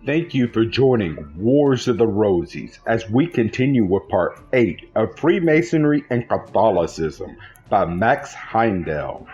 Thank you for joining Wars of the Rosies as we continue with Part 8 of Freemasonry and Catholicism by Max Heindel.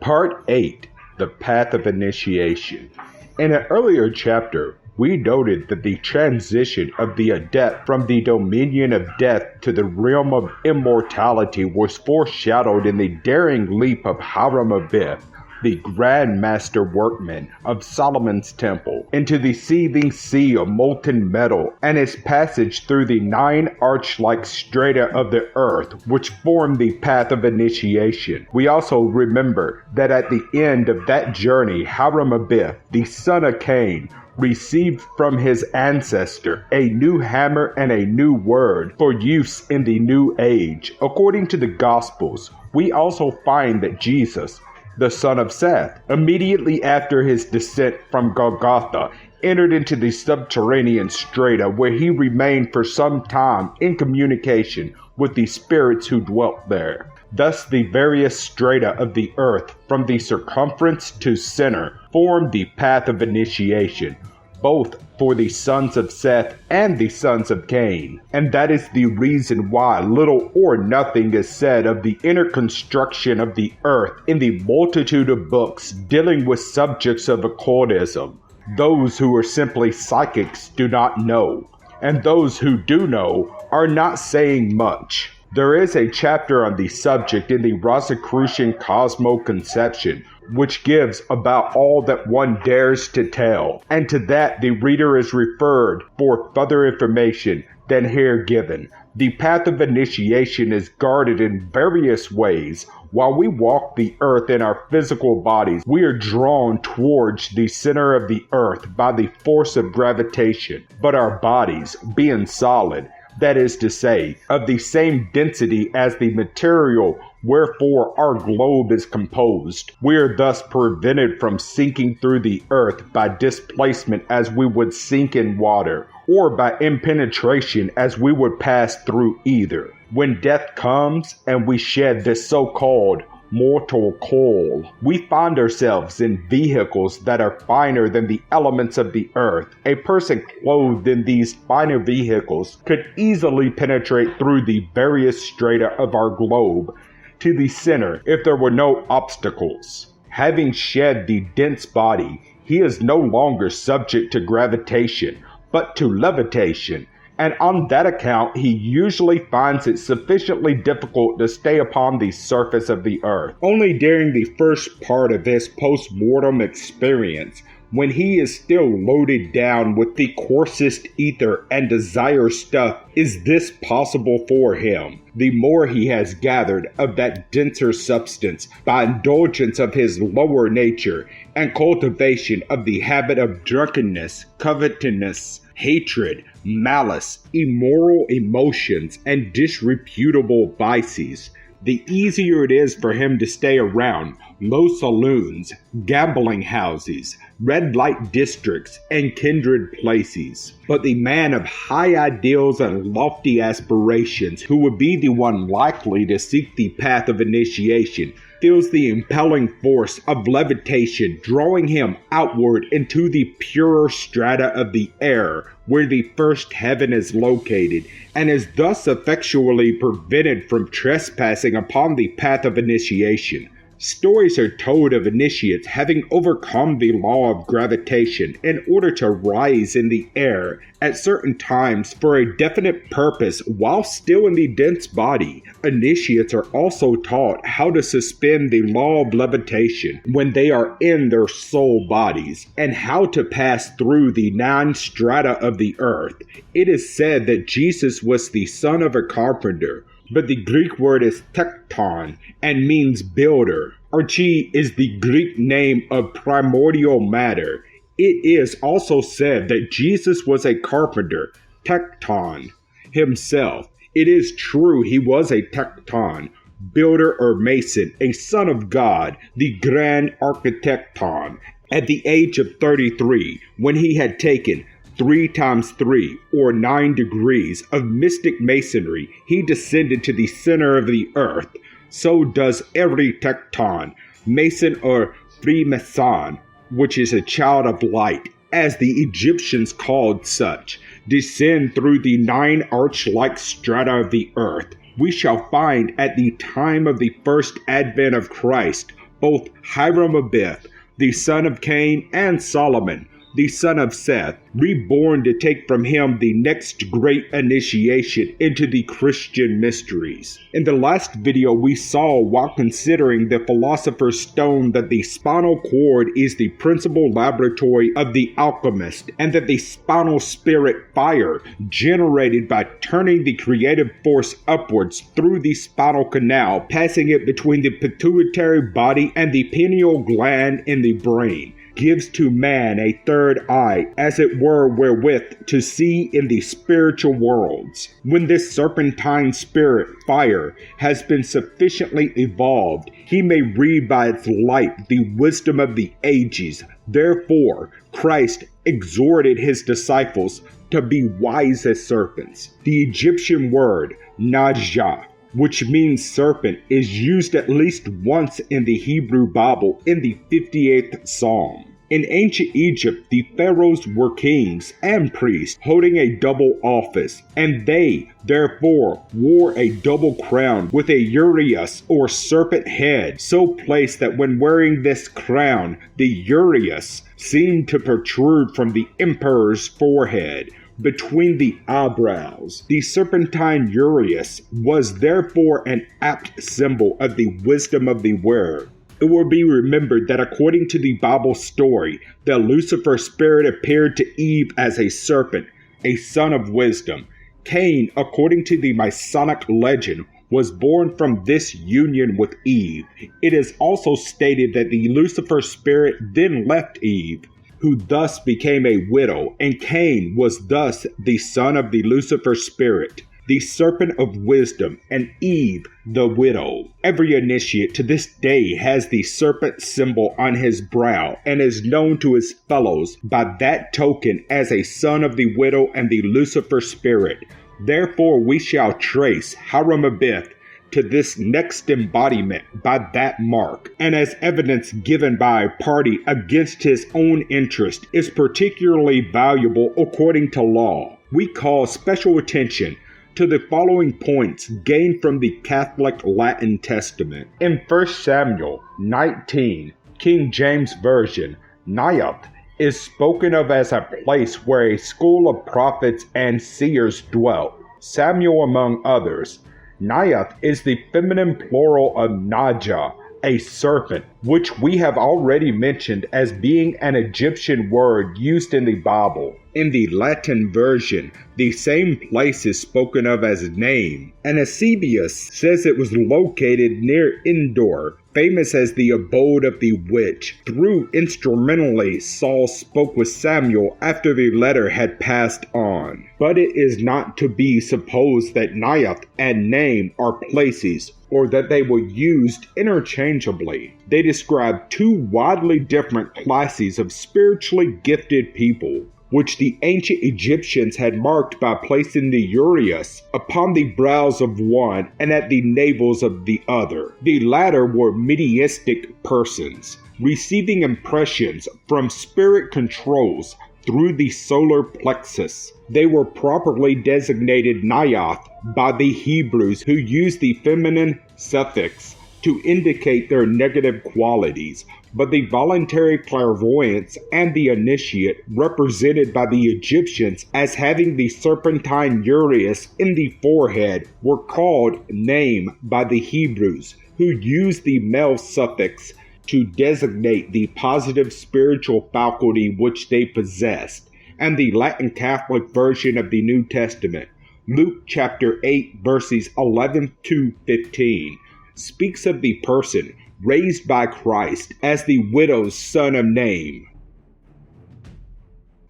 Part 8, The Path of Initiation. In an earlier chapter, we noted that the transition of the adept from the dominion of death to the realm of immortality was foreshadowed in the daring leap of Hiram Abiff, the Grand Master Workman of Solomon's Temple, into the seething sea of molten metal, and his passage through the 9 arch-like strata of the earth, which form the path of initiation. We also remember that at the end of that journey, Hiram Abiff, the son of Cain, received from his ancestor a new hammer and a new word for use in the new age. According to the Gospels, we also find that Jesus, the son of Seth, immediately after his descent from Golgotha, entered into the subterranean strata where he remained for some time in communication with the spirits who dwelt there. Thus the various strata of the earth, from the circumference to center, form the path of initiation, both for the sons of Seth and the sons of Cain. And that is the reason why little or nothing is said of the inner construction of the earth in the multitude of books dealing with subjects of occultism. Those who are simply psychics do not know, and those who do know are not saying much. There is a chapter on the subject in the Rosicrucian Cosmo-conception, which gives about all that one dares to tell, and to that the reader is referred for further information than here given. The path of initiation is guarded in various ways. While we walk the earth in our physical bodies, we are drawn towards the center of the earth by the force of gravitation, but our bodies, being solid, that is to say, of the same density as the material wherefore our globe is composed, we are thus prevented from sinking through the earth by displacement as we would sink in water, or by impenetration as we would pass through either. When death comes and we shed this so-called mortal coil, we find ourselves in vehicles that are finer than the elements of the earth. A person clothed in these finer vehicles could easily penetrate through the various strata of our globe to the center if there were no obstacles. Having shed the dense body, he is no longer subject to gravitation, but to levitation, and on that account he usually finds it sufficiently difficult to stay upon the surface of the earth. Only during the first part of his post-mortem experience, when he is still loaded down with the coarsest ether and desire stuff, is this possible for him. The more he has gathered of that denser substance by indulgence of his lower nature and cultivation of the habit of drunkenness, covetousness, hatred, malice, immoral emotions, and disreputable vices, the easier it is for him to stay around low saloons, gambling houses, red light districts, and kindred places. But the man of high ideals and lofty aspirations, who would be the one likely to seek the path of initiation, feels the impelling force of levitation drawing him outward into the purer strata of the air, where the first heaven is located, and is thus effectually prevented from trespassing upon the path of initiation. Stories are told of initiates having overcome the law of gravitation in order to rise in the air at certain times for a definite purpose while still in the dense body. Initiates are also taught how to suspend the law of levitation when they are in their soul bodies, and how to pass through the 9 strata of the earth. It is said that Jesus was the son of a carpenter, but the Greek word is tekton and means builder. Archie is the Greek name of primordial matter. It is also said that Jesus was a carpenter, tekton, himself. It is true he was a tekton, builder or mason, a son of God, the grand architecton. At the age of 33, when he had taken 3 times 3, or 9 degrees of mystic masonry, he descended to the center of the earth. So does every tekton, mason or Freemason, which is a child of light, as the Egyptians called such, descend through the 9 arch-like strata of the earth, we shall find at the time of the first advent of Christ, both Hiram-Abith, the son of Cain, and Solomon, the son of Seth, reborn to take from him the next great initiation into the Christian mysteries. In the last video, we saw, while considering the Philosopher's Stone, that the spinal cord is the principal laboratory of the alchemist, and that the spinal spirit fire, generated by turning the creative force upwards through the spinal canal, passing it between the pituitary body and the pineal gland in the brain, gives to man a third eye, as it were, wherewith to see in the spiritual worlds. When this serpentine spirit fire has been sufficiently evolved, he may read by its light the wisdom of the ages. Therefore, Christ exhorted his disciples to be wise as serpents. The Egyptian word, najah, which means serpent, is used at least once in the Hebrew Bible in the 58th Psalm. In ancient Egypt, the pharaohs were kings and priests holding a double office, and they, therefore, wore a double crown with a uraeus or serpent head, so placed that when wearing this crown, the uraeus seemed to protrude from the emperor's forehead between the eyebrows. The serpentine uraeus was therefore an apt symbol of the wisdom of the wearer. It will be remembered that according to the Bible story, the Lucifer spirit appeared to Eve as a serpent, a son of wisdom. Cain, according to the Masonic legend, was born from this union with Eve. It is also stated that the Lucifer spirit then left Eve, who thus became a widow, and Cain was thus the son of the Lucifer spirit, the serpent of wisdom, and Eve the widow. Every initiate to this day has the serpent symbol on his brow and is known to his fellows by that token as a son of the widow and the Lucifer spirit. Therefore we shall trace Hiram-Abith to this next embodiment by that mark, and as evidence given by a party against his own interest is particularly valuable according to law, we call special attention to the following points gained from the Catholic Latin Testament. In 1 Samuel 19, King James Version, Naioth is spoken of as a place where a school of prophets and seers dwelt, Samuel among others. Naioth is the feminine plural of Najah, a serpent, which we have already mentioned as being an Egyptian word used in the Bible. In the Latin version, the same place is spoken of as Naim, and Eusebius says it was located near Endor, famous as the abode of the witch. Through instrumentally, Saul spoke with Samuel after the letter had passed on. But it is not to be supposed that Naioth and Naim are places, or that they were used interchangeably. They describe two widely different classes of spiritually gifted people, which the ancient Egyptians had marked by placing the uraeus upon the brows of one and at the navels of the other. The latter were mediistic persons, receiving impressions from spirit controls through the solar plexus. They were properly designated Naioth by the Hebrews, who used the feminine suffix to indicate their negative qualities, but the voluntary clairvoyants and the initiate, represented by the Egyptians as having the serpentine uraeus in the forehead, were called Naim by the Hebrews, who used the male suffix to designate the positive spiritual faculty which they possessed. And the Latin Catholic version of the New Testament, Luke chapter 8 verses 11 to 15, speaks of the person raised by Christ as the widow's son of Naim.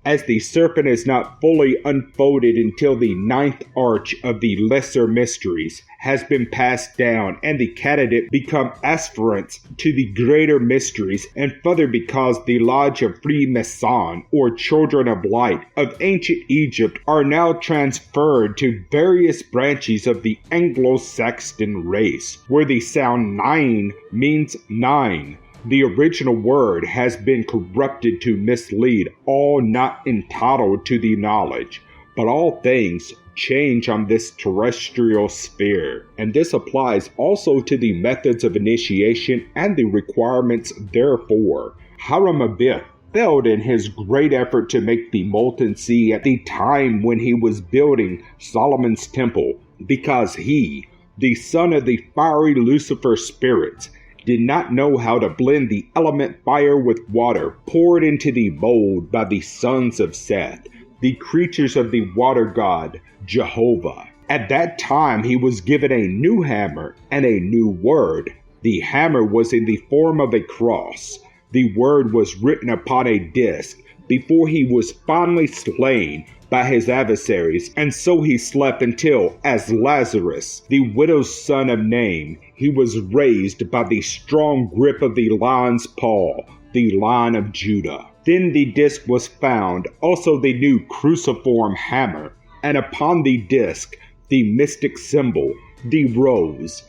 As the serpent is not fully unfolded until the 9th arch of the lesser mysteries has been passed down and the candidate become aspirants to the greater mysteries, and further because the lodge of Freemason or Children of Light of ancient Egypt are now transferred to various branches of the Anglo-Saxon race, where the sound nine means 9, The original word has been corrupted to mislead all not entitled to the knowledge, but all things change on this terrestrial sphere, and this applies also to the methods of initiation and the requirements therefore. Hiram Abiff failed in his great effort to make the molten sea at the time when he was building Solomon's temple, because he, the son of the fiery Lucifer spirits, did not know how to blend the element fire with water poured into the mold by the sons of Seth, the creatures of the water god, Jehovah. At that time he was given a new hammer and a new word. The hammer was in the form of a cross. The word was written upon a disc before he was finally slain by his adversaries, and so he slept until, as Lazarus, the widow's son of Nain, he was raised by the strong grip of the lion's paw, the Lion of Judah. Then the disc was found, also the new cruciform hammer, and upon the disc the mystic symbol, the rose.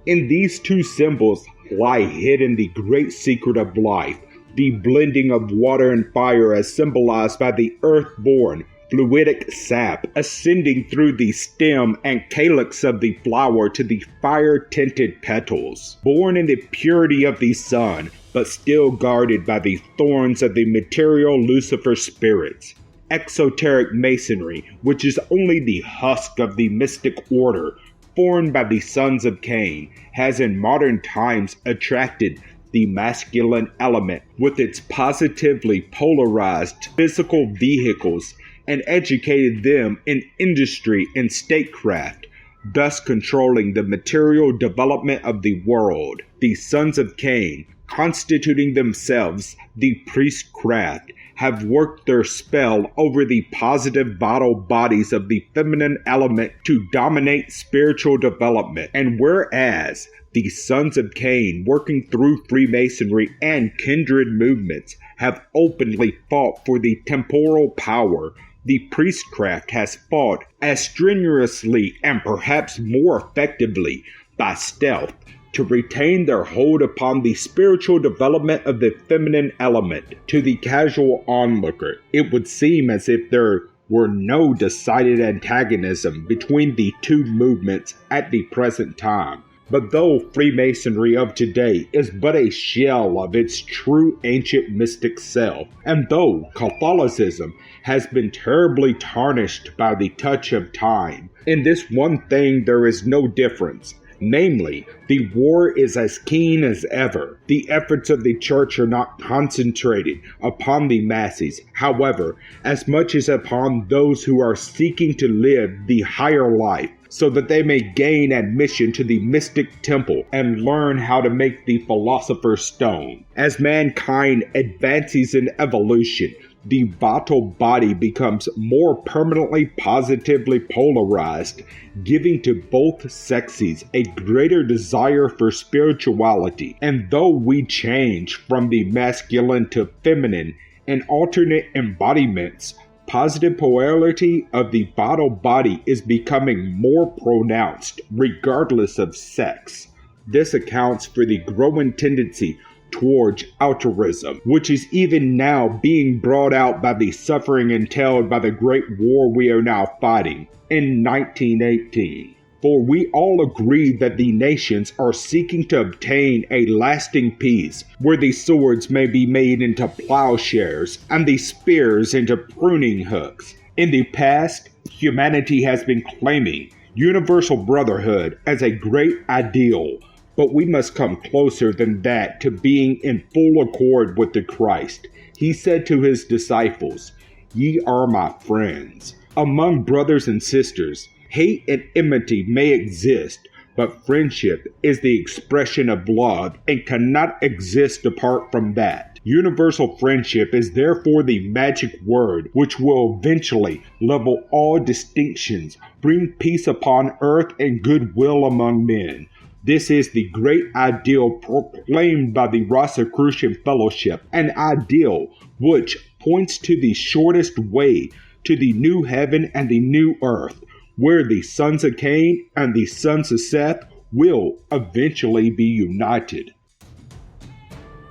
In these two symbols lie hidden the great secret of life, the blending of water and fire as symbolized by the earth-born fluidic sap ascending through the stem and calyx of the flower to the fire-tinted petals. Born in the purity of the sun, but still guarded by the thorns of the material Lucifer spirits. Exoteric masonry, which is only the husk of the mystic order formed by the sons of Cain, has in modern times attracted the masculine element with its positively polarized physical vehicles and educated them in industry and statecraft, thus controlling the material development of the world. The sons of Cain, constituting themselves the priestcraft, have worked their spell over the positive vital bodies of the feminine element to dominate spiritual development. And whereas the sons of Cain, working through Freemasonry and kindred movements, have openly fought for the temporal power, the priestcraft has fought as strenuously and perhaps more effectively by stealth to retain their hold upon the spiritual development of the feminine element. To the casual onlooker, it would seem as if there were no decided antagonism between the two movements at the present time. But though Freemasonry of today is but a shell of its true ancient mystic self, and though Catholicism has been terribly tarnished by the touch of time, in this one thing there is no difference. Namely, the war is as keen as ever. The efforts of the church are not concentrated upon the masses, however, as much as upon those who are seeking to live the higher life, so that they may gain admission to the mystic temple and learn how to make the Philosopher's Stone. As mankind advances in evolution, the vital body becomes more permanently positively polarized, giving to both sexes a greater desire for spirituality. And though we change from the masculine to feminine in alternate embodiments, positive polarity of the vital body is becoming more pronounced regardless of sex. This accounts for the growing tendency towards altruism, which is even now being brought out by the suffering entailed by the great war we are now fighting in 1918. For we all agree that the nations are seeking to obtain a lasting peace, where the swords may be made into plowshares and the spears into pruning hooks. In the past, humanity has been claiming universal brotherhood as a great ideal, but we must come closer than that to being in full accord with the Christ. He said to his disciples, "Ye are my friends." Among brothers and sisters, hate and enmity may exist, but friendship is the expression of love and cannot exist apart from that. Universal friendship is therefore the magic word which will eventually level all distinctions, bring peace upon earth and goodwill among men. This is the great ideal proclaimed by the Rosicrucian Fellowship, an ideal which points to the shortest way to the new heaven and the new earth, where the sons of Cain and the sons of Seth will eventually be united.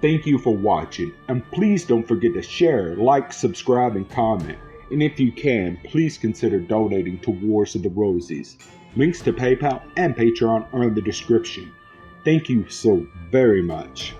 Thank you for watching, and please don't forget to share, like, subscribe, and comment. And if you can, please consider donating to Wars of the Rosies. Links to PayPal and Patreon are in the description. Thank you so very much.